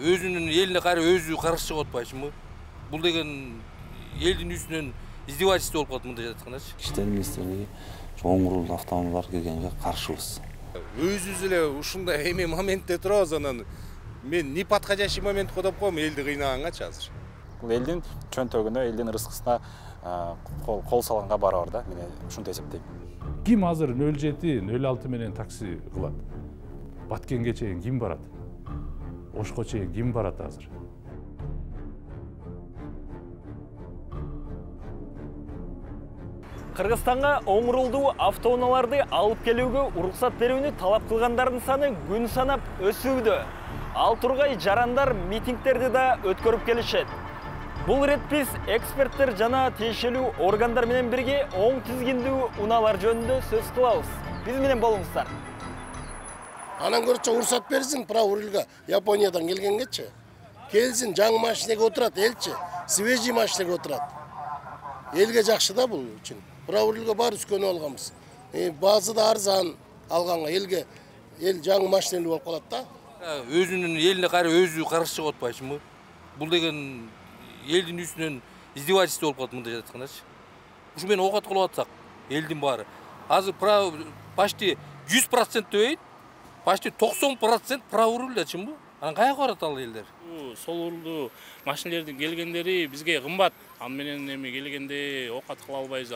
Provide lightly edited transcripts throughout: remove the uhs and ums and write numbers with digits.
Өзүнүн элине кайра өзү каршы чыгып атпайчыбы? Бул деген элдин үстүнөн издевательство болуп калат мындай жаткандачы. Иштер министрлиги оңурулду автоунаалар келгенге каршыбыз. Өзүбүз эле ушундай эме моментте турабыз, анан мен неподходящий момент кодоп коем элди кыйнагангачы азыр. Бул элдин чөнтөгүнө, элдин рызкысына кол салганга барабар да, мен ушинтип эсептейм. Ким азыр 07-06 менен такси кылат? Баткенге чейин ким барат? Ошко чейин ким барат азыр? Кыргызстанга оңурулдуу автоунааларды алып келүүгө уруксат берүүнү талап кылгандардын саны күн санап өсүүдө. Ал тургай жарандар митингдерди да өткөрүп келишет. Бул ирет биз эксперттер жана тиешелүү органдар менен бирге оң тизгиндүү унаалар жөнүндө сөз кылабыз. Биз менен болуңуздар. Анан көрчө уруксат берсин правурулга Япониядан келгенгечи. Келсин, жаңы машинеге отурат элчи, свежий машинеге отурат. Элге жакшы да бул үчүн. Правурулга баары күнөө алганбыз. Баасы да арзан алганга элге эл жаңы машинелүү болуп калат да. Өзүнүн элине кайра өзү каршы чыгып атпайчыбы? Бул деген элдин үстүнөн издевательство болуп калат мындай жаткандачы. Ушу менен окат кылып атсак, элдин баары азыр почти 100% дебейт, почти 90% правурулдачымбы? Анан каяка барат ал элдер? Солурду машинелердин келгендери бизге кымбат. Аны менен эми келгенде окат кыла албайбыз.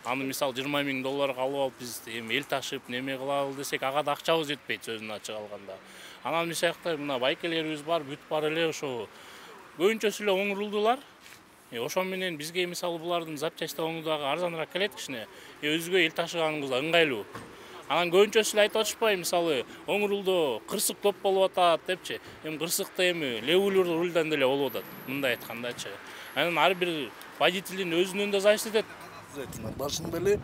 Аны мисалы $20,000 алып алып биз эми эл ташып неме кылалы десек, ага да акчабыз жетпейт сөзүн ачык алганда. Анан биз жакта мына байкелерибиз бар, бүт бар эле ошо көбүнчөсү эле оңурулдулар. Ошон менен бизге мисалы булардын запчасти оңурдагы арзаныраак келет кичине. Өзгө эл ташыганыбызга ыңгайлуу. Анан көбүнчөсү эле айтып атышпайбы, мисалы оңурулдо кырсык топ болуп атат депчи. Эми кырсыкта эми левый рульдан деле болуп атат, мындай айткандачы. Анан ар бир водителдин өзүнөн да зависит этет. Башында эле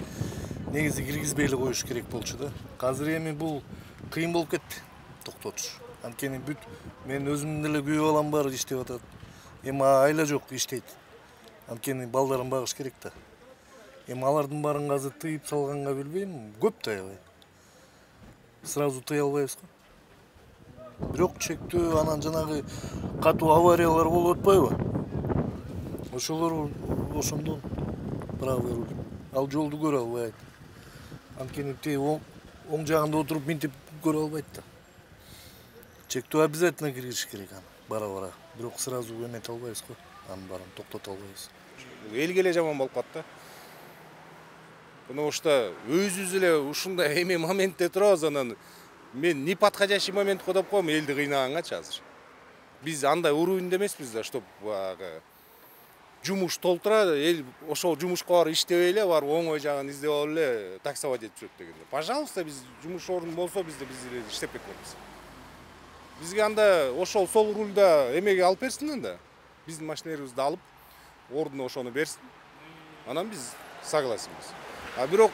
негизи киргизбей эле коюш керек болчу да. Азыр эми бул кыйын болуп кетти токтотуш. Анткени бүт мен өзүмдүн деле күйөө балам бар иштеп атат. Эми айла жок иштейт. Анткени балдарын багыш керек да. Эми алардын баарын азыр тыйып салганга билбейм, көп да аябай. Сразу тыя албайбыз го. Бирок чектөө анан жанагы катуу авариялар болуп атпайбы? Ошолор ошондон правый руль. Ал жолду көрө албайт. Анткени оң жагында отуруп минтип көрө албайт да. Чектөө обязательно киргизиш керек аны, бара-бара. Бирок сразу эмете албайбыз го. Анын баарын токтото албайбыз. Элге эле жаман болуп калат да. Потому что өзүбүз эле ушундай эме моментте турабыз, анан мен неподходящий момент кодоп коем элди кыйнагангачы азыр. Биз андай уровеньде эмеспиз да, чтоб жумуш толтура, эл ошол жумушка барып иштебей эле, барып оңой жагын издеп алып эле таксовать этип жүрөт дегенде. Пожалуйста, биз жумуш орун болсо биз эле иштеп кетебиз. Бизге анда ошол сол рульда эмеге алып берсин анда. Биздин машиналарыбызды алып, ордуна ошону берсин. Анан биз согласенбиз. А бирок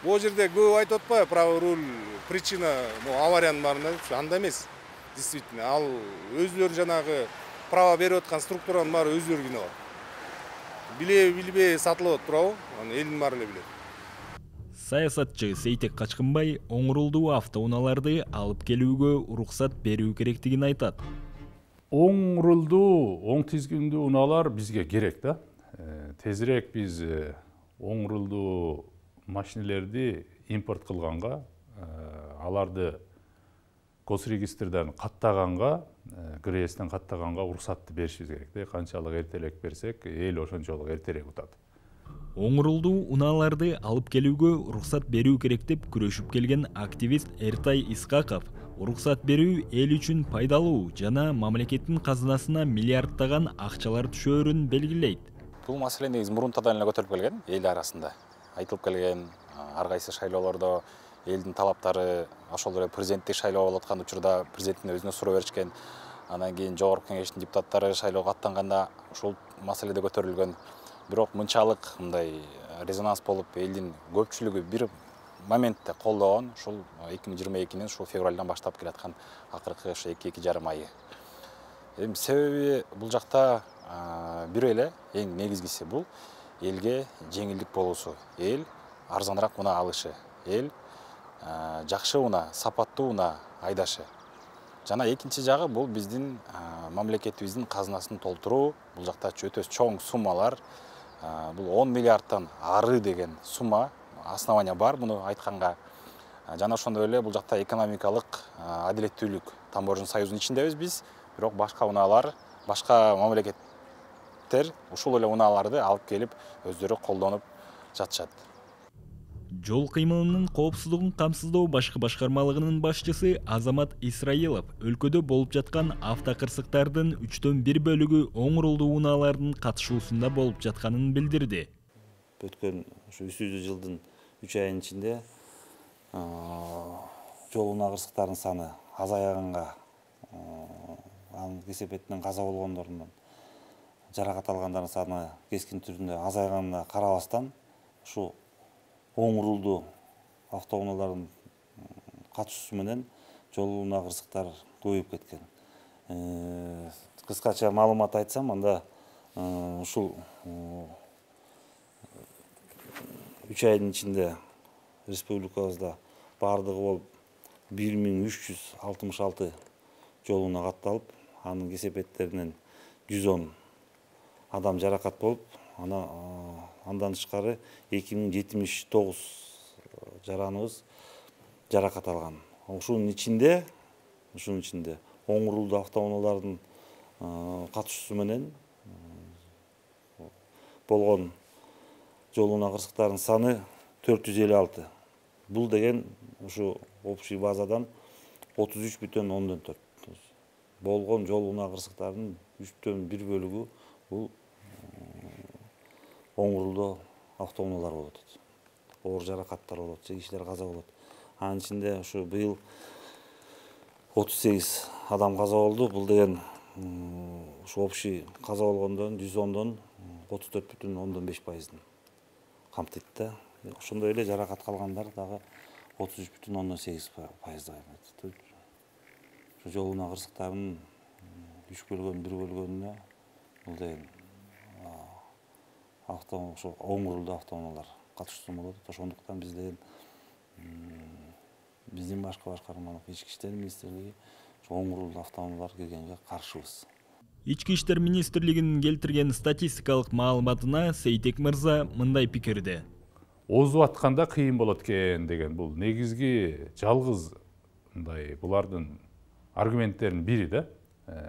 бул жерде көп айтып атпайбы, правый руль причина авариянын баарында депчи, анда эмес. Действительно, ал өзүлөрү жанагы право берип аткан структуранын баары өзүлөрү кыйналат. Билбей сатылып турабы? Аны элдин баары эле билет. Саясатчы Сейтек Качкынбай оңурулдуу автоунааларды алып келүүгө уруксат берүү керектигин айтат. Оңурулдуу, оң тизгиндүү унаалар бизге керек да. Тезирээк биз оңурулдуу машинелерди импорт кылганга, аларды госрегистрден каттаганга, ГРСтен каттаганга уруксатты беришибиз керек. Канчалык эртерээк берсек, эл ошончолук эртерээк утат. Оңурулдуу унааларды алып келүүгө уруксат берүү керек деп күрөшүп келген активист Эртай Исқақов уруксат берүү эл үчүн пайдалуу жана мамлекеттин казынасына миллиарддаган акчалар түшөөрүн белгилейт. Бул маселе негизи мурунтадан эле көтөрүлүп келген, эл арасында. Айтылып келген, ар кайсы шайлоолордо элдин талаптары, ошол эле президенттик шайлоо болуп аткан учурда президенттин өзүнө суроо беришкен. Анан кийин жогорку кеңештин депутаттары шайлоого аттанганда ушул маселе да көтөрүлгөн. Бирок мынчалык мындай резонанс болуп, элдин көпчүлүгү бир моментте колдогон ушул 2022-нин ушул февралдан баштап келаткан акыркы ошо 2-2,5 айы. Эми себеби бул жакта бир эле эң негизгиси бул элге жеңилдик болуусу, эл арзаныраак унаа алышы, эл жакшы унаа, сапаттуу унаа айдашы. Жана экинчи жагы бул биздин мамлекетибиздин казынасын толтуруу. Бул жакта өтө чоң суммалар. Бул 10 миллиардтан ары деген сумма основания бар муну айтканга. Жана ошондой эле бул жакта экономикалык адилеттүүлүк Тамбожин союзунун ичиндебиз биз, бирок башка унаалар, башка мамлекеттер ушул эле унааларды алып келип өздөрү колдонуп жатышат. Жол кыймылынын коопсуздугун камсыздоо башкы башкармалыгынын башчысы Азамат Исраилов өлкөдө болуп жаткан автокырсыктардын 1/3 бөлүгү оң рулдуу унаалардын катышуусунда болуп жатканын билдирди. Өткөн ушу 300 жылдын 3 айынын ичинде жол унаа кырсыктарынын саны азайганга, анын кесепетинен каза болгондордун, жаракат алгандардын саны кескин түрдө азайганына карабастан, ушу оң рулдуу автоунаалардын катышуусу менен жол унаа кырсыктар көбөйүп кеткен. Кыскача маалымат айтсам, анда ушул 3 айдын ичинде республикабызда бардыгы болуп 1366 жол унаа катталып, анын кесепеттеринен 110 адам жаракат болуп, андан тышкары 2079 жараныбыз жаракат алган. Ушунун ичинде оң рулдуу автоунаалардын катышуусу менен болгон жол унаа кырсыктарынын саны 456. Бул деген ушу общий базадан 33,4. Болгон жол унаа кырсыктарынын 3/1 бөлүгү бул оң рулдуу автоунаалар болуп атат. Оор жаракаттар болот, кишилер каза болот. Анын ичинде ушу быйыл 38 адам каза болду. Бул деген ушу общий каза болгондон 110дон 34,5%-ын камтыйт да. Ошондой эле жаракат калгандар дагы 33,8%. Жол унаа кырсыктарынын 3/1 бөлгөнүнө бул деген ошо оң рулдуу автоунаалар катышуусу болот. Ошондуктан биз деген биздин башкы башкармалык Ички иштер министрлиги оң рулдуу автоунаалар келгенге каршыбыз. Ички иштер министрлигинин келтирген статистикалык маалыматына Сейтек мырза мындай пикирде. Озуп атканда кыйын болот экен деген бул негизги жалгыз мындай булардын аргументтеринин бири да.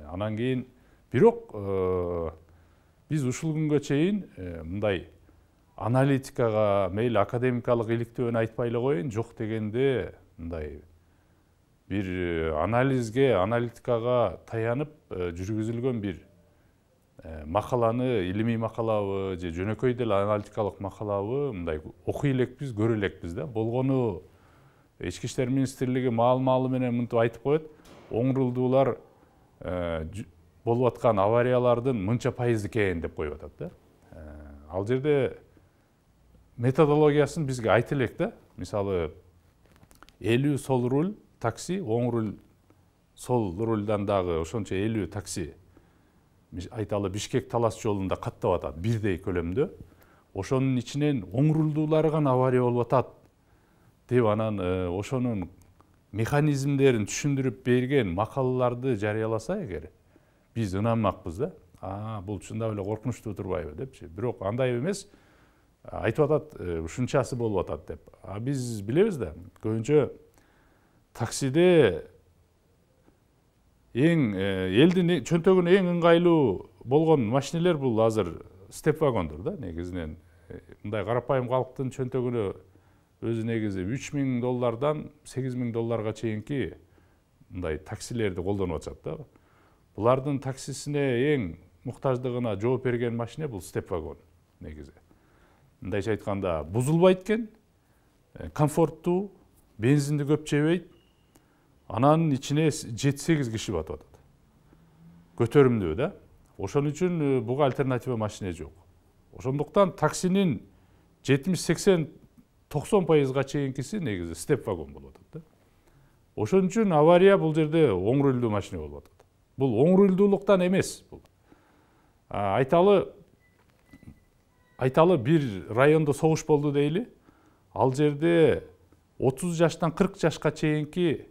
Анан кийин бирок биз ушул күнгө чейин мындай аналитикага, мейли академикалык иликтөөнү айтпай эле коеюн, жок дегенде мындай бир анализге, аналитикага таянып жүргүзүлгөн бир макаланы, илимий макалабы же жөнөкөй деле аналитикалык макалабы мындай окуй элекпиз, көрө элекпиз да. Болгону Ички иштер министрлиги маал-маалы менен мынтип айтып коет, оң рулдуулар болуп аткан авариялардын мынча пайызы экен деп коюп атат да. Ал жерде методологиясын бизге айта элек да. Мисалы 50 сол руль такси, оң руль сол рульдан дагы ошончо 50 такси айталы Бишкек Талас жолунда каттап атат бирдей көлөмдө. Ошонун ичинен оң рулдуулары гана авария болуп атат деп анан ошонун механизмдерин түшүндүрүп берген макалаларды жарыяласа эгер биз ынанмакпыз да. Бул чындап эле коркунучтуу турбайбы депчи. Бирок андай эмес, айтып атат ушунчасы болуп атат деп. Биз билебиз да, көбүнчө таксиде элдин чөнтөгүнө эң ыңгайлуу болгон машинелер бул азыр степ вагондор да. Негизинен мындай карапайым калктын чөнтөгүнө өзү негизи $3000 $8000 чейинки мындай таксилерди колдонуп атышат да. Булардын таксисине эң муктаждыгына жооп берген машине бул степ вагон негизи. Мындайча айтканда бузулбайт экен, комфорттуу, бензинди көп жебейт. Анан ичине 7-8 киши батып атат. Көтөрүмдүү да. Ошон үчүн буга альтернатива машине жок. Ошондуктан таксинин 70-80-90%га чейинкиси негизи степ вагон болуп атат да. Ошон үчүн авария бул жерде оң рулдуу машине болуп атат. Бул оң рулдуулуктан эмес. Айталы бир райондо согуш болду дейли. Ал жерде 30 жаштан 40 жашка чейинки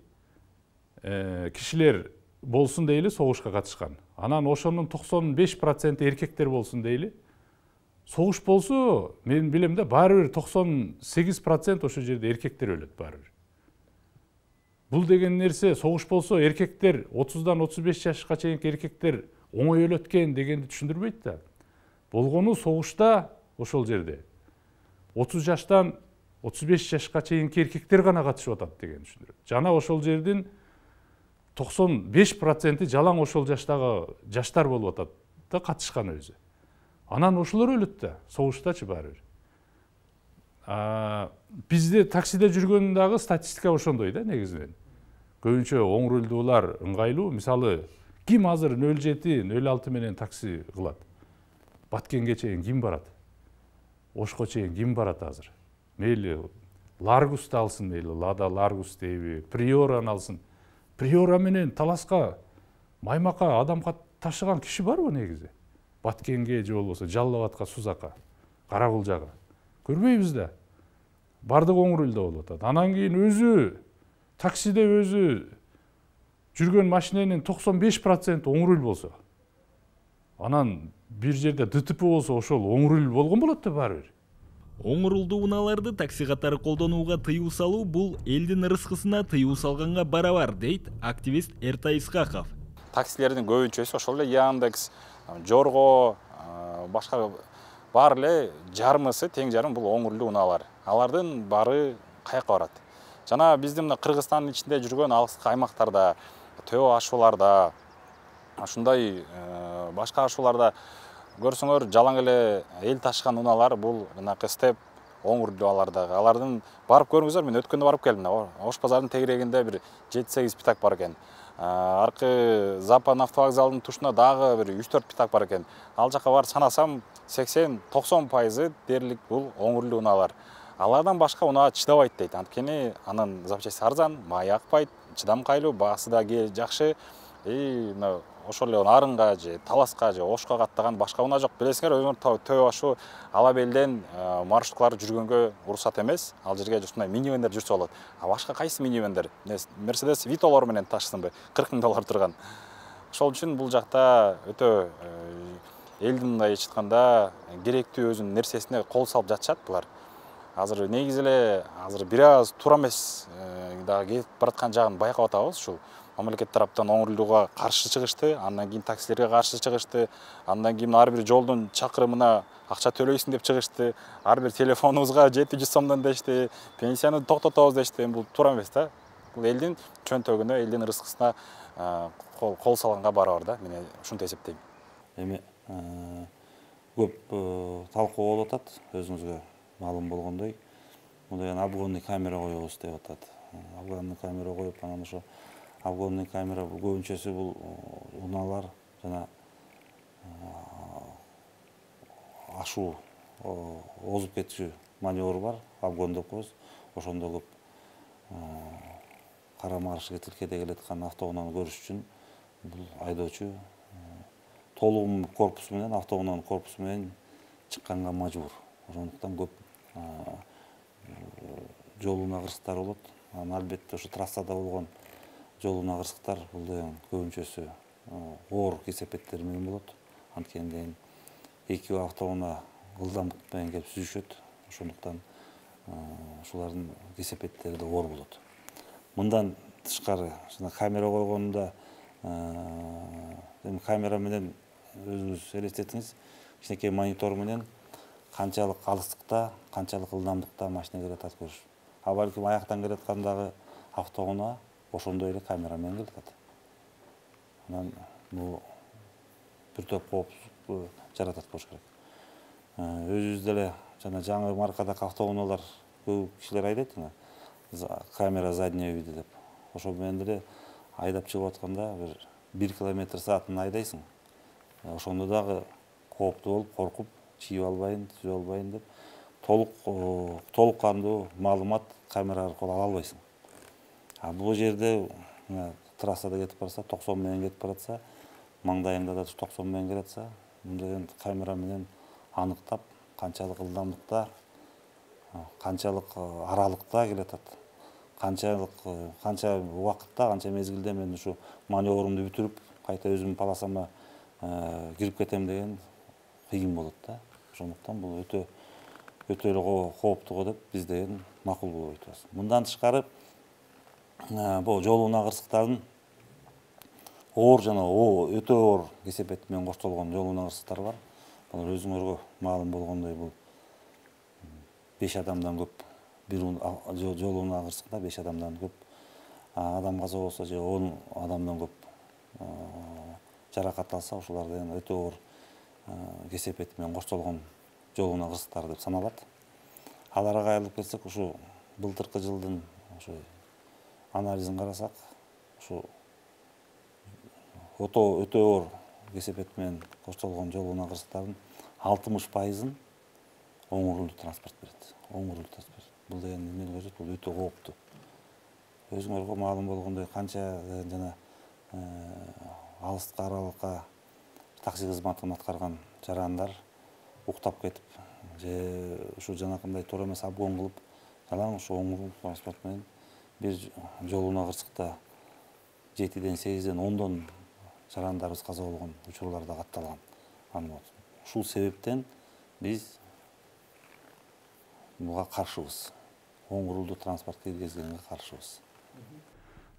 кишилер болсун дейли согушка катышкан. Анан ошонун 95% эркектер болсун дейли. Согуш болсо, мен билем да, баары бир 98% ошол жерде эркектер өлөт баары бир. Бул деген нерсе, согуш болсо эркектер 30-дан 35 жашка чейинки эркектер оңой өлөт экен дегенди түшүндүрбөйт да. Болгону согушта ошол жерде 30 жаштан 35 жашка чейинки эркектер гана катышып атат деген түшүндүрөт. Жана ошол жердин 95% жалаң ошол жаштагы жаштар болуп атат да катышкан өзү. Анан ошолор өлөт да, согуштачы баары бир. Бизде таксиде жүргөн дагы статистика ошондой да негизинен. Көбүнчө оң рулдуулар ыңгайлуу. Мисалы, ким азыр 07, 06 менен такси кылат? Баткенге чейин ким барат? Ошко чейин ким барат азыр? Мейли Ларгусты алсын, мейли Лада Ларгус дейби, Приораны алсын. Приора менен Таласка, Маймакка адам ташыган киши барбы негизи? Баткенге же болбосо Жалал Абадка, Сузакка, Каракулжага. Көрбөйбүз да. Бардык оң рулда болуп атат. Анан кийин өзү таксиде өзү жүргөн машиненин 95% оң руль болсо, анан бир жерде ДТП болсо ошол оң руль болгон болот да баары бир. Оң рулдуу унааларды такси катары колдонууга тыюу салуу бул элдин ырыскысына тыюу салганга барабар, дейт активист Эртай Исхаков. Таксилердин көбүнчөсү ошол эле Яндекс, Жорго, башка бар эле жарымысы, тең жарым бул оң рулдуу унаалар. Алардын баары каяка барат? Жана биздин мына Кыргызстандын ичинде жүргөн алыскы аймактарда, Төө ашууларда, ушундай башка ашууларда көрсөңөр жалаң эле эл ташыган унаалар бул мынакы степ оң рулдуу алардагы. Алардын барып көрүңүздөр, мен өткөндө барып келдим. Ош базарынын тегерегинде бир 7-8 питак бар экен. Аркы Запан автовокзалдын тушуна дагы бир 3-4 питак бар экен. Ал жака барып санасам 80-90% дээрлик бул оң рулдуу унаалар. Алардан башка унаа чыдабайт дейт. Анткени анын запчасти арзан, май акпайт, чыдамкайлуу, баасы да жакшы. Ошол эле Нарынга же Таласка же Ошко каттаган башка унаа жок. Билесиңер, өзүңөр Төө ашу Ала Белден маршруткалар жүргөнгө уруксат эмес. Ал жерге ушундай минивендер жүрсө болот. Башка кайсы минивендер? Мерседес Витолор менен ташысынбы? 40 000 доллар турган. Ошол үчүн бул жакта өтө элдин мындай айтканда керектүү өзүнүн нерсесине кол салып жатышат булар. Азыр негизи эле азыр бир аз туура эмес дагы кетип бараткан жагын байкап атабыз ушул. Мамлекет тараптан оң рулдууга каршы чыгышты, андан кийин таксилерге каршы чыгышты, андан кийин ар бир жолдун чакырымына акча төлөйсүң деп чыгышты, ар бир телефонубузга 700 сомдон дешти, пенсияны токтотобуз дешти. Бул туура эмес да. Бул элдин чөнтөгүнө, элдин ырыскысына кол салганга барабар да. Мен ушунтип эсептейм. Эми көп талкуу болуп атат, өзүңүзгө маалым болгондой. Мындай обгонный камера коебуз деп атат. Обгонный камера коюп, анан ошо обгонный камера бул көбүнчөсү бул унаалар жана ашуу озуп кетчү маневр бар, обгон деп коебуз. Ошондо көп кара маршка тилкеде келаткан автоунааны көрүш үчүн бул айдоочу толугу корпусу менен, автоунаанын корпусу менен чыкканга мажбур. Ошондуктан көп жол унаа кырсыктары болот. Анан албетте ошо трассада болгон жол унаа кырсыктар бул деген көбүнчөсү оор кесепеттер менен болот. Анткени эки автоунаа ылдамдык менен келип сүзүшөт. Ошондуктан ушулардын кесепеттери да оор болот. Мындан тышкары жана камера койгонунда камера менен өзүңүз элестетиңиз, кичинекей монитор менен канчалык алыстыкта, канчалык ылдамдыкта машина келатат көрүш. А балким аяктан келаткандагы автоунаа ошондой эле камера менен келатат. Анан бул бир топ коопсуздук жаратат болуш керек. Өзүбүз деле жана жаңы маркадагы автоунаалар көп кишилер айдайт, камера заднего вида деп. Ошол менен деле айдап чыгып атканда бир 1 км/саатын айдайсың. Ошондо дагы кооптуу болуп, коркуп, чийип албайын, түзүп албайын деп толук кандуу маалымат камера аркылуу ала албайсың. Бул жерде трассада кетип барса, 90 менен кетип баратса, маңдайыңда да 90 менен келатса, мындай камера менен аныктап, канчалык ылдамдыкта, канчалык аралыкта келатат, канча убакытта, канча мезгилде мен ушу маневрумду бүтүрүп, кайта өзүмдүн полосама кирип кетем деген кыйын болот да. Ошондуктан бул өтө эле кооптуу деп биз деген макул болуп атабыз. Мындан тышкары бул жол унаа кырсыктардын оор жана өтө оор кесепет менен коштолгон жол унаа кырсыктары бар. Булар өзүңөргө маалым болгондой бул 5 адамдан көп бир жол унаа кырсыгында 5 адамдан көп адам каза болсо же 10 адамдан көп жаракат алса, ошолар деген өтө оор кесепет менен коштолгон жол унаа кырсыктары деп саналат. Аларга кайрылып келсек, ушу былтыркы жылдын ушу анализин карасак, ушу өтө оор кесепет менен коштолгон жол унаа кырсыктардын 60%-ын оң рулдуу транспорт берет. Оң рулдуу транспорт. Бул деген эмени көрсөтөт, бул өтө кооптуу. Өзүңөргө маалым болгондой канча жана алыска аралыкка такси кызматын аткарган жарандар уктап кетип, же ушу жанакындай туура эмес обгон кылып, жалаң ушу оң рулдуу транспорт менен бир жол унаа кырсыкта 7-ден 8-ден 10дон жарандарыбыз каза болгон учурлар да катталган. Ушул себептен биз буга каршыбыз. Оң рулдуу транспорт киргизгенге каршыбыз.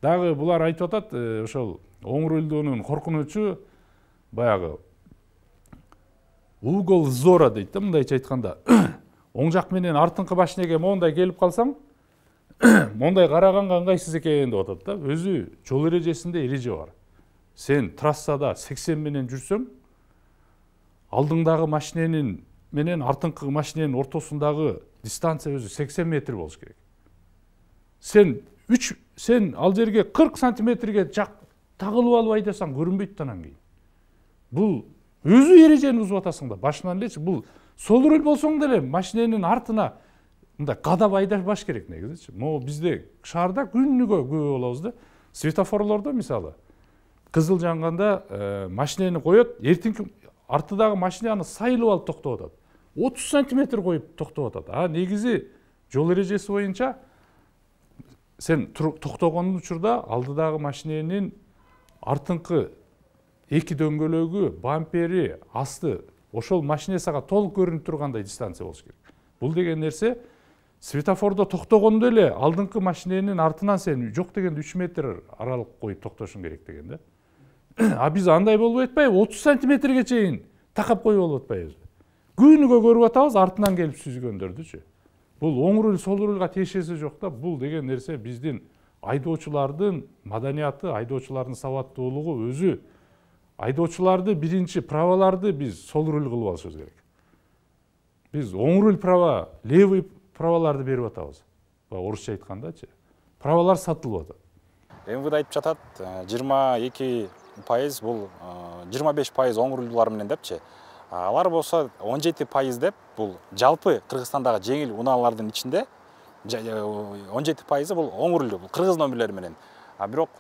Дагы булар айтып атат, ошол оң рулдуунун коркунучу баягы угол зора дейт да, мындайча айтканда. Оң жак менен артыңкы машинеге мондай келип калсаң, мондай караганга ыңгайсыз экен деп атат да. Өзү жол эрежесинде эреже бар. Сен трассада 80 менен жүрсөң, алдыңдагы машиненин менен артыңкы машиненин ортосундагы дистанция өзү 80 метр болуш керек. Сен ал жерге 40 сантиметрге тагылып алып айдасаң көрүнбөйт анан кийин. Бул өзү эрежени бузуп атасың да, башынан элечи. Бул сол руль болсоң деле машиненин артына мындай кадап айдабаш керек негизичи. Могу бизде шаарда күнүгө көп болобуз да. Светофорлордо мисалы кызыл жанганда машинени коет, эртеңки артыдагы машинаны сайылып алып токтоп атат. 30 сантиметр коюп токтоп атат. Негизи жол эрежеси боюнча сен токтогон учурда алдыдагы машиненин артыңкы эки дөңгөлөгү, бампери, асты ошол машине сага толук көрүнүп тургандай дистанция болуш керек. Бул деген нерсе светофордо токтогондо эле алдыңкы машиненин артынан сен жок дегенде 3 метр аралык коюп токтошуң керек деген да. Биз андай болуп атпайбы, 30 сантиметрге чейин такап коюп алып атпайбыз. Күнүгө көрүп атабыз артынан келип сүзгөндөрдүчү. Бул оң руль, сол рульга тиешеси жок да. Бул деген нерсе биздин айдоочулардын маданияты, айдоочулардын сабаттуулугу өзү. Айдоочуларды биринчи праваларды биз сол руль кылып алышыбыз керек. Биз оң руль права, левый праваларды берип атабыз. Орусча айткандачы. Правалар сатылып атат. МВД айтып жатат, 22% бул 25% оң рулдуулар менен депчи. Алар болсо 17% деп, бул жалпы Кыргызстандагы жеңил унаалардын ичинде 17% бул оң рулдуу, бул кыргыз номерлери менен. Бирок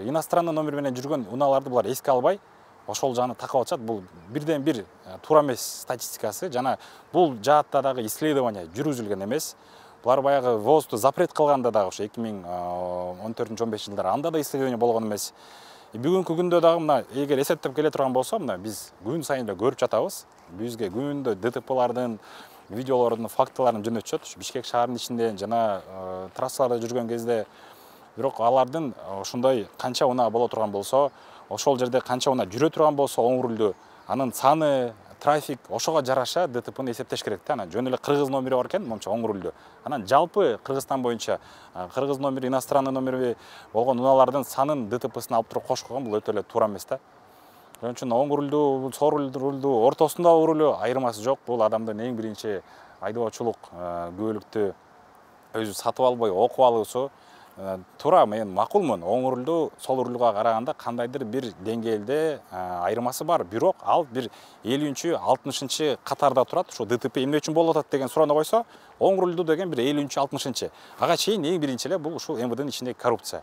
иностранный номер менен жүргөн унааларды булар эске албай, ошол жагына такап атышат. Бул бирден бир туура эмес статистикасы, жана бул жаатта дагы исследование жүргүзүлгөн эмес. Булар баягы ВОЗду запрет кылганда дагы ошо 2014-15 жылдары анда да исследование болгон эмес. Бүгүнкү күндө дагы мына эгер эсептеп келе турган болсо, мына биз күн сайын да көрүп жатабыз. Бизге күндө ДТПлардын, видеолордун фактыларын жөнөтүшөт. Бишкек шаарынын ичинде жана трассаларда жүргөн кезде. Бирок алардын ошондой канча унаа боло турган болсо, ошол жерде канча унаа жүрө турган болсо оң рулдуу, анын саны, трафик ошого жараша ДТПны эсептеш керек да. Анан жөн эле кыргыз номери бар экен, момча оң рулдуу. Анан жалпы Кыргызстан боюнча кыргыз номери, иностранный номери болгон унаалардын санын ДТПсына алып туруп кошкон, бул өтө эле туура эмес да. Ошон үчүн оң рулдуу, сол рулдуу, ортосундагы рулдуу айырмасы жок. Бул адамдын эң биринчи айдоочулук күбөлүктү өзү сатып албай окуп алуусу. Туура, мен макулмун. Оң рулдуу сол рулга караганда кандайдыр бир деңгээлде айырмасы бар. Бирок ал бир 50-60 катарда турат. Ошо ДТП эмне үчүн болуп атат деген суроону койсо, оң рулдуу деген бир 50-60. Ага чейин эң биринчи эле бул ушул МВДнын ичиндеги коррупция.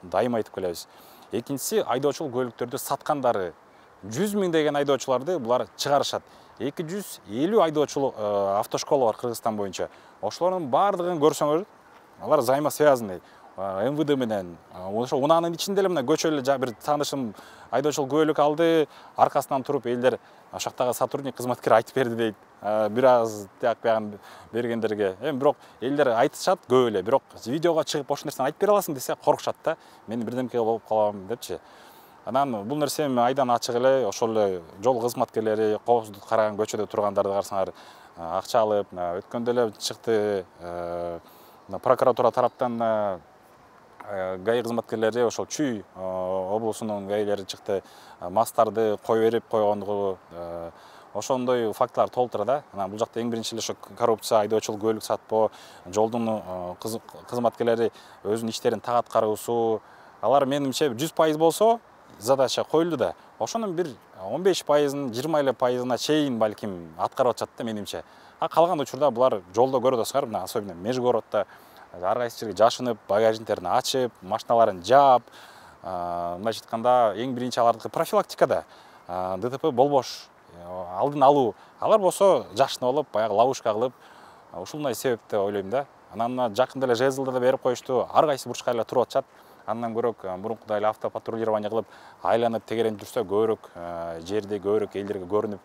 Дайыма айтып келебиз. Экинчиси, айдоочулук көлүктөрдү саткандары 100 000 деген айдоочуларды булар чыгарышат. 250 айдоочулук автошкола бар Кыргызстан боюнча. Ошолордун баардыгын көрсөңөр, алар взаимосвязанный. МВД менен. Ошо унаанын ичинде эле мына көчөлө бир таанышым айдоочулук күбөлүк алды, аркасынан туруп элдер ошоктогу сотрудник кызматкер айтып берди дейт. Бир аз тияк бяган бергендерге. Бирок элдер айтышат көп эле, бирок видеого чыгып ошол нерсени айтып бере аласың десе коркушат да. Мен бирдемке болуп калам депчи. Анан бул нерсе айдан ачык эле, ошол эле жол кызматкерлери, коопсуздук караган көчөдө тургандарды карасаңар, акча алып, өткөндө эле чыкты прокуратура тараптан ГАИ кызматкерлери, ошол Чүй облусунун ГАИлери чыкты, мастарды кой берип койгондугу, ошондой фактылар толтура да. Анан бул жакта эң биринчи эле ошо коррупция, айдоочулук күбөлүк сатпоо, жолдун кызматкерлери өзүнүн иштерин так аткаруусу, алар менимче 100% болсо задача коюлду да. Ошонун бир 15%, 20% чейин балким аткарып атышат да менимче. Калган учурда булар жолдо көрүп атасыңар, мына особенно межгороддо ар кайсы жерге жашынып, багажниктерин ачып, машиналарын жаап, мындайча айтканда эң биринчи алардыкы профилактикада ДТП болбош, алдын алуу. Алар болсо жашынып алып, баягы ловушка кылып, ушундай себеп деп ойлойм да. Анан жакында эле жезлды да берип коюшту, ар кайсы бурчка эле туруп атышат. Андан көрөк мурункудай эле автопатрулирование кылып, айланып тегеренип жүрсө көбүрөөк жерде, көбүрөөк элдерге көрүнүп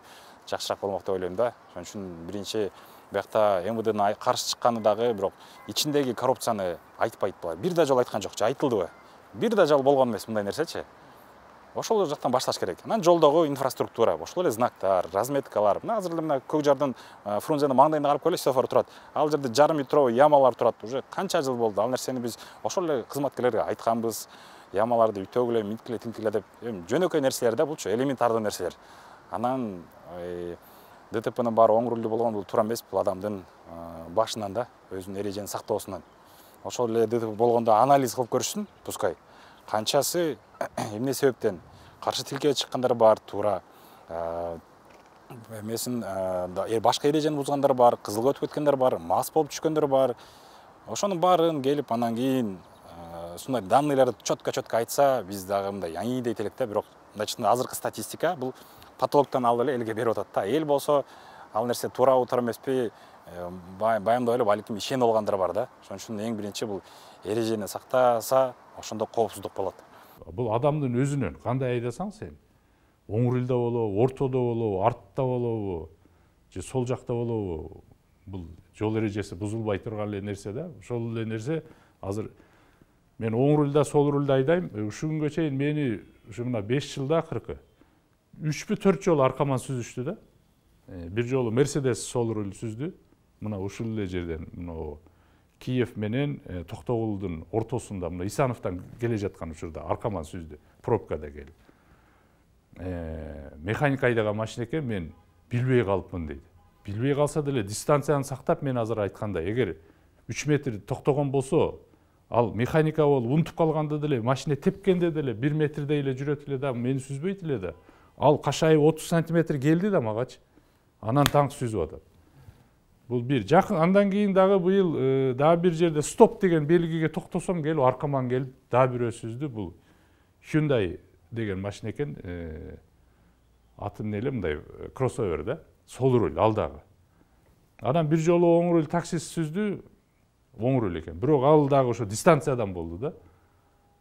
жакшыраак болмок деп ойлойм да. Ошон үчүн биринчи биякта МВДнын каршы чыкканы дагы, бирок ичиндеги коррупцияны айтпайт булар. Бир да жолу айткан жокчу, айтылдыбы? Бир да жолу болгон эмес мындай нерсечи. Ошол жактан башташ керек. Анан жолдогу инфраструктура, ошол эле знактар, разметкалар. Мына азыр эле мына Көк жардын Фрунзенин маңдайына карап көрөлү, светофор турат. Ал жерде жарым метровый ямалар турат. Уже канча жыл болду. Ал нерсени биз ошол эле кызматкерлерге айтканбыз. Ямаларды үтөгүлө, минткиле, тинткиле деп, жөнөкөй нерселер да, булчу элементардуу нерселер. Анан ДТПнын баары оң рулдуу болгон бул туура эмес, бул адамдын башынан да өзүнүн эрежени сактоосунан. Ошол эле ДТП болгондо анализ кылып көрүшсүн, пускай. Канчасы эмне себептен каршы тилкеге чыккандар бар, туура эмесин башка эрежени бузгандар бар, кызылга өтүп кеткендер бар, мас болуп түшкөндөр бар. Ошонун баарын келип анан кийин ушундай данныйларды чөткө айтса, биз дагы мындай яңи дейт элек да, бирок мындайча азыркы статистика бул патологтан алып эле элге берип атат да. Эл болсо ал нерсе туурабы, туура эмеспи, баяндап эле балким ишенип алгандар бар да. Ошон үчүн эң биринчи бул эрежени сактаса, ошондо коопсуздук болот. Бул адамдын өзүнөн кандай айдасаң сен, оң рулда болобу, ортодо болобу, артта болобу, же сол жакта болобу, бул жол эрежеси бузулбай турган эле нерсе да. Ошол эле нерсе азыр мен оң рулда, сол рулда айдайм. Ушул күнгө чейин мени ушу мына 5 жылда акыркы 3-4 жолу аркаман сүзүштү да. Бир жолу Мерседес сол руль сүздү. Мына ушул эле жерден, мына Киев менен Токтогулдун ортосунда, мына Исановтан келе жаткан учурда аркаман сүздү, пробкада келип. Механик айдаган машина экен, мен билбей калыпмын дейт. Билбей калса деле дистанцияны сактап, мен азыр айткандай, эгер 3 метр токтогон болсо, ал механика болуп унутуп калганда деле, машина тепкенде деле 1 метрдей эле жүрөт эле да, мени сүзбөйт эле да. Ал кашайып 30 сантиметр келди да магачы. Анан таң сүзүп атат. Бул бир жакын, андан кийин дагы быйыл дагы бир жерде стоп деген белгиге токтосом, келип аркаман келип дагы бирөө сүздү. Бул Hyundai деген машина экен, атын эле мындай кроссовер да, сол руль ал дагы. Анан бир жолу оң руль таксист сүздү, оң руль экен. Бирок ал дагы ошо дистанциядан болду да.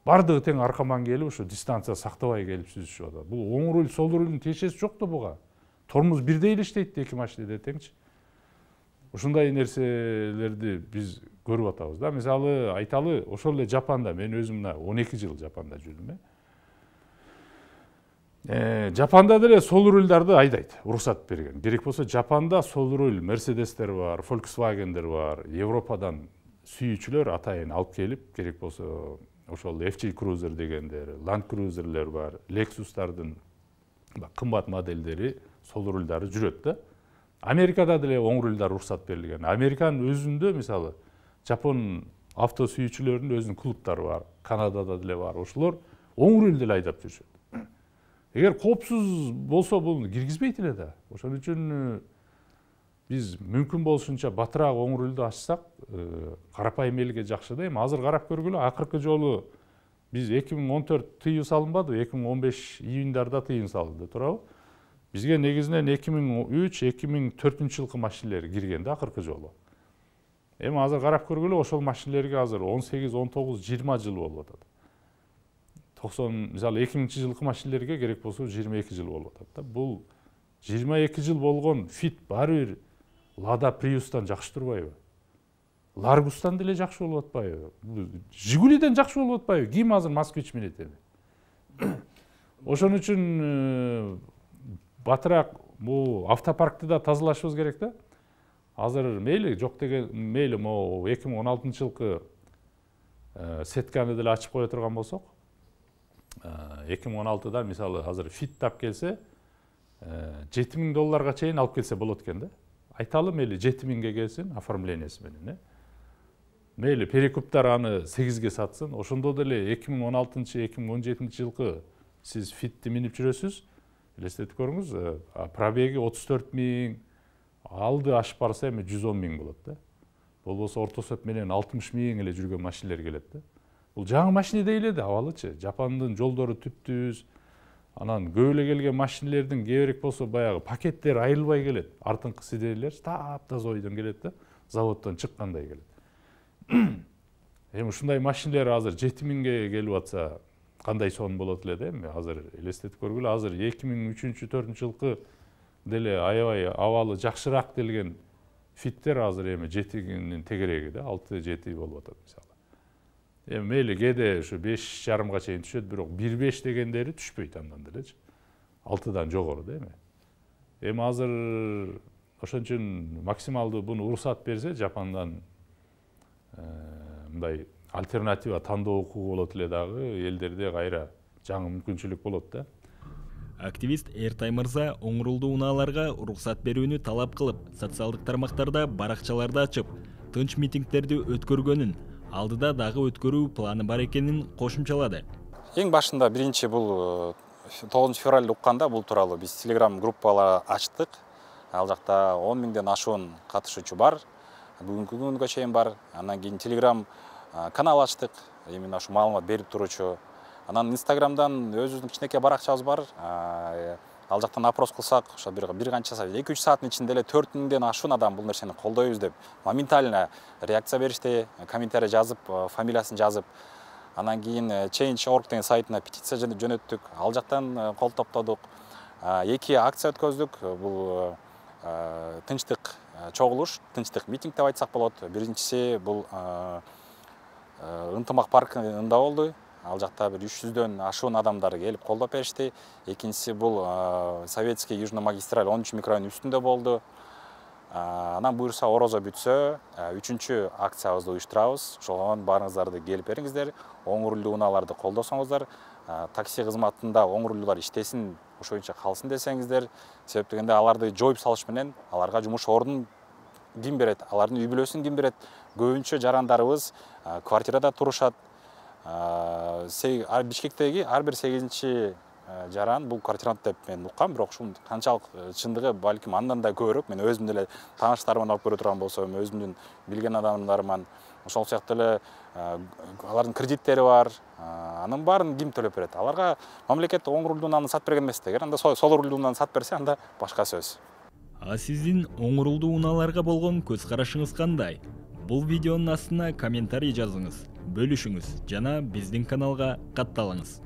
Бардыгы тең аркаман келип, ошо дистанция сактабай келип сүзүшүп атат. Бул оң руль, сол рулдун тиешеси жок да буга. Тормоз бирдей эле иштейт эки машинада теңчи. Ушундай нерселерди биз көрүп атабыз да. Мисалы айталы, ошол эле Жапанда, мен өзүм мына 12 жыл Жапанда жүрдүм. Жапанда деле сол рульдарды айдайт, уруксат берген. Керек болсо Жапанда сол руль Мерседестер бар, Volkswagen'дер бар, Европадан сүйүүчүлөр атайын алып келип, керек болсо ошол FJ Cruiser дегендер, Land Cruiser'лер бар, Lexus'тардын кымбат моделдери сол рульдары жүрөт да. Америкада деле оң рульдар уруксат берилген. Американын өзүндө мисалы Жапон авто сүйүүчүлөрүнүн өзүнүн клубтары бар, Канадада деле бар. Ошолор оң руль деле айдап жүрүшөт. Эгер коопсуз болсо бул киргизбейт эле да. Ошон үчүн биз мүмкүн болушунча батыраак оң рульду ачсак, карапайым элге жакшы да. Эми азыр карап көргүлө, акыркы жолу биз 2014 тыюу салынбады, 2015 июньдарда тыюу салынды, туурабы? Бизге негизинен 2003-2004 жылкы машинелер кирген да акыркы жолу. Эми азыр карап көргүлө, ошол машинелерге азыр 18, 19, 20 жыл болуп атат. 90, мисалы 2000 жылкы машинелерге керек болсо 22 жыл болуп атат да. Бул 22 жыл болгон Fit баары бир Lada Prius'тан жакшы турбайбы? Largus'тан деле жакшы болуп атпайбы? Жигулиден жакшы болуп атпайбы? Ким азыр Москвич менет эми? Ошон үчүн батыраак бул автопаркты да тазалашыбыз керек да. Азыр мейли жок деген мейли могу 2016 жылкы сетканы деле ачып кое турган болсок, 2016да мисалы азыр Fit тап келсе $7000 чейин алып келсе болот экен да. Айталы мейли 7000ге келсин оформлениясы менен. Мейли перекуптар аны 8ге сатсын. Ошондо деле 2016-2017 жылкы сиз Fit'ти минип жүрөсүз. Элестетип көрүңүз, пробеги 34.000, алды ашып барса эми 110.000 болот да. Болбосо орто есеп менен 60.000 эле жүргөн машинелер келет да. Бул жаңы машина дейли да, абалычы. Жапандын жолдору түптүз. Анан көп эле келген машинелердин кээбирээк болсо баягы пакеттер айрылбай келет. Артыңкы сидейлер таптаза ойдон келет да, заводдон чыккандай келет. Эми ушундай машинелер азыр 7000ге келип атса, кандай сон болот эле да эми? Азыр элестетип көргүлө, азыр 2003-2004 жылкы деле аябай абалы жакшыраак делген Fit'тер азыр эми 7-нин тегереги да, 6-7 болуп атат мисалы. Эми мейли кээде ушу 5,5га чейин түшөт, бирок 1,5 дегендери түшпөйт андан делечи. 6дан жогору да эми. Эми азыр ошон үчүн максималдуу буну уруксат берсе, Жапандан мындай альтернатива тандоо укугу болот эле дагы, элдерде кайра жаңы мүмкүнчүлүк болот да. Активист Эртай мырза оңурулдуу унааларга уруксат берүүнү талап кылып, социалдык тармактарда баракчаларды ачып, тынч митингдерди өткөргөнүн, алдыда дагы өткөрүү планы бар экенин кошумчалады. Эң башында биринчи бул 9 февралда укканда бул тууралуу биз Telegram группалар ачтык. Ал жакта 10 000ден ашуун катышуучу бар. Бүгүнкү күнгө чейин бар. Андан кийин Telegram канал ачтык. Именно ушу маалымат берип туруучу. Анан Instagram'дан өзүбүздүн кичинекей баракчабыз бар. Ал жактан опрос кылсак, ошо бир канча саат, 2-3 сааттын ичинде эле 4000ден ашуун адам бул нерсени колдойбуз деп моментально реакция беришти, комментарий жазып, фамилиясын жазып. Анан кийин Change.org деген сайтына петиция жөнөттүк. Ал жактан кол топтодук. 2 акция өткөздүк. Бул тынчтык чогулуш, тынчтык митинг деп айтсак болот. Биринчиси бул ынтымак паркында болду. Ал жакта бир 300дөн ашуун адамдар келип колдоп беришти. Экинчиси бул Советский Южный магистраль 13 микрорайонунун үстүндө болду. Анан буюрса орозо бүтсө, 3-чү акциябызды уюштурабыз. Ошондон баарыңыздарды келип бериңиздер. Оңурулдуу унааларды колдосоңуздар, такси кызматында оңурулдуулар иштесин, ошо боюнча калсын десеңиздер. Себеп дегенде аларды жоюп салыш менен аларга жумуш ордун ким берет, алардын үй бүлөсүн ким берет? Көбүнчө жарандарыбыз квартирада турушат. Бишкектеги ар бир 8-чи жаран бул квартирант деп мен уккам, бирок ушун канчалык чындыгы балким андан да көбүрөөк. Мен өзүм деле тааныштарыман алып көрө турган болсом, өзүмдүн билген адамдарыман ошол сыяктуу эле алардын кредиттери бар. Анын баарын ким төлөп берет? Аларга мамлекет оңурулдуу унаны сатып берген эмес деген. Анда солурулдуу унаны сатып берсе, анда башка сөз. А сиздин оңурулдуу унааларга болгон көз карашыңыз кандай? Бул видеонун астына комментарий жазыңыз, бөлүшүңүз жана биздин каналга катталыңыз.